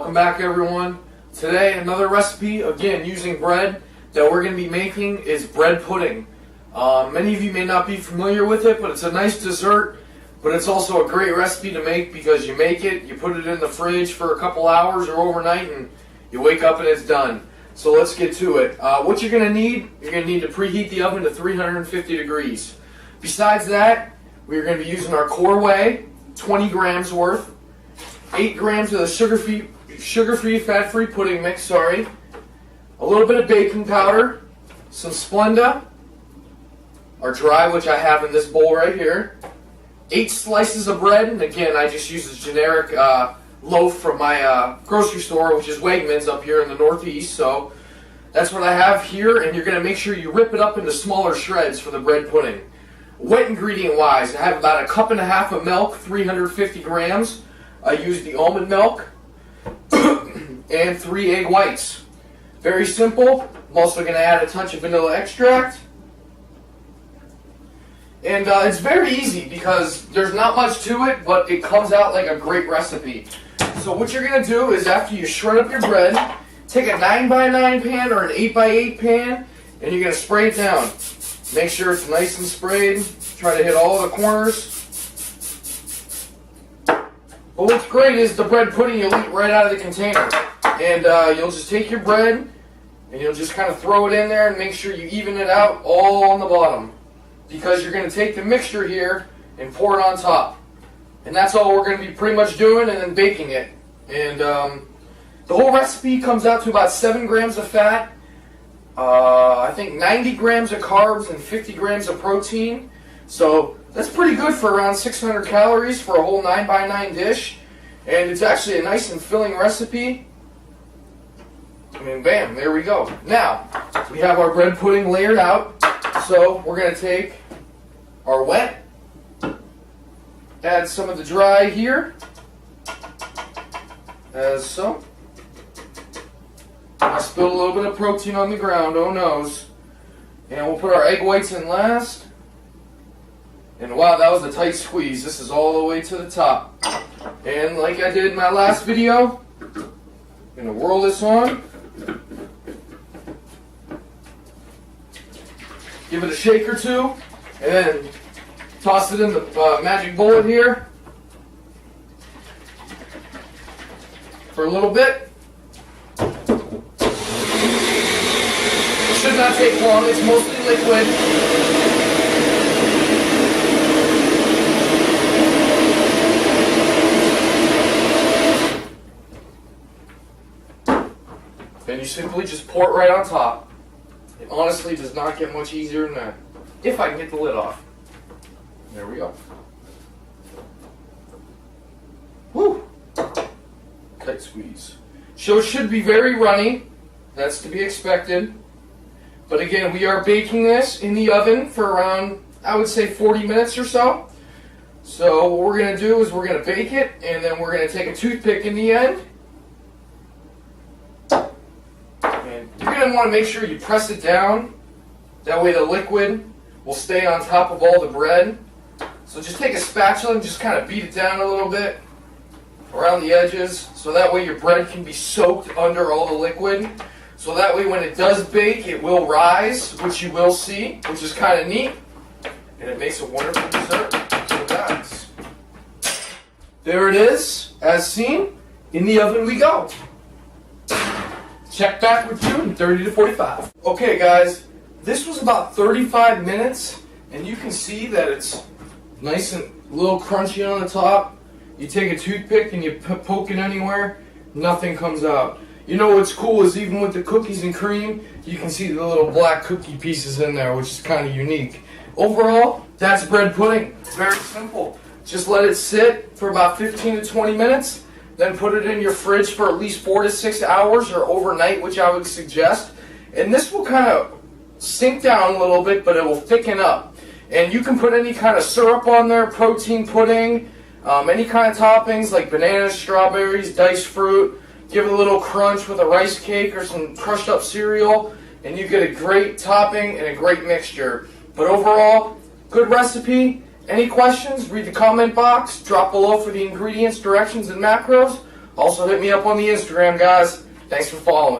Welcome back, everyone. Today another recipe, again using bread, that we're going to be making is bread pudding. Many of you may not be familiar with it, but it's a nice dessert, but it's also a great recipe to make because you make it, you put it in the fridge for a couple hours or overnight, and you wake up and it's done. So let's get to it. What you're going to need to preheat the oven to 350 degrees. Besides that, we're going to be using our core whey, 20 grams worth, 8 grams of the sugar-free, fat-free pudding mix, a little bit of baking powder, some Splenda, or dry, which I have in this bowl right here, 8 slices of bread, and again, I just use a generic loaf from my grocery store, which is Wegmans up here in the Northeast, so that's what I have here, and you're going to make sure you rip it up into smaller shreds for the bread pudding. Wet ingredient-wise, I have about 1.5 cups of milk, 350 grams. I use the almond milk, and 3 egg whites. Very simple. I'm also going to add a touch of vanilla extract. And it's very easy because there's not much to it, but it comes out like a great recipe. So what you're going to do is after you shred up your bread, take a 9x9 pan or an 8x8 pan, and you're going to spray it down. Make sure it's nice and sprayed. Try to hit all the corners. But what's great is the bread pudding you'll eat right out of the container. And you'll just take your bread and you'll just kind of throw it in there and make sure you even it out all on the bottom. Because you're going to take the mixture here and pour it on top. And that's all we're going to be pretty much doing, and then baking it. And the whole recipe comes out to about 7 grams of fat, I think 90 grams of carbs and 50 grams of protein. So that's pretty good for around 600 calories for a whole 9x9 dish. And it's actually a nice and filling recipe. And bam, there we go. Now, we have our bread pudding layered out. So we're going to take our wet, add some of the dry here, as so. I spilled a little bit of protein on the ground, oh noes. And we'll put our egg whites in last. And wow, that was a tight squeeze. This is all the way to the top. And like I did in my last video, I'm going to whirl this on. Give it a shake or two, and then toss it in the magic bullet here for a little bit. It should not take long, it's mostly liquid. And you simply just pour it right on top. It honestly does not get much easier than that. If I can get the lid off. There we go. Woo! Tight squeeze. So it should be very runny. That's to be expected. But again, we are baking this in the oven for around, I would say, 40 minutes or so. So what we're going to do is we're going to bake it, and then we're going to take a toothpick in the end. You're going to want to make sure you press it down. That way the liquid will stay on top of all the bread. So just take a spatula and just kind of beat it down a little bit around the edges. So that way your bread can be soaked under all the liquid. So that way when it does bake, it will rise, which you will see, which is kind of neat. And it makes a wonderful dessert. So guys, there it is, as seen. In the oven we go. Check back with you in 30 to 45. Okay guys, this was about 35 minutes, and you can see that it's nice and a little crunchy on the top. You take a toothpick and you poke it anywhere, nothing comes out. You know what's cool is even with the cookies and cream, you can see the little black cookie pieces in there, which is kind of unique. Overall, that's bread pudding. Very simple. Just let it sit for about 15 to 20 minutes. Then put it in your fridge for at least 4 to 6 hours or overnight, which I would suggest. And this will kind of sink down a little bit, but it will thicken up. And you can put any kind of syrup on there, protein pudding, any kind of toppings like bananas, strawberries, diced fruit. Give it a little crunch with a rice cake or some crushed up cereal, and you get a great topping and a great mixture. But overall, good recipe. Any questions, read the comment box, drop below for the ingredients, directions, and macros. Also hit me up on the Instagram, guys. Thanks for following.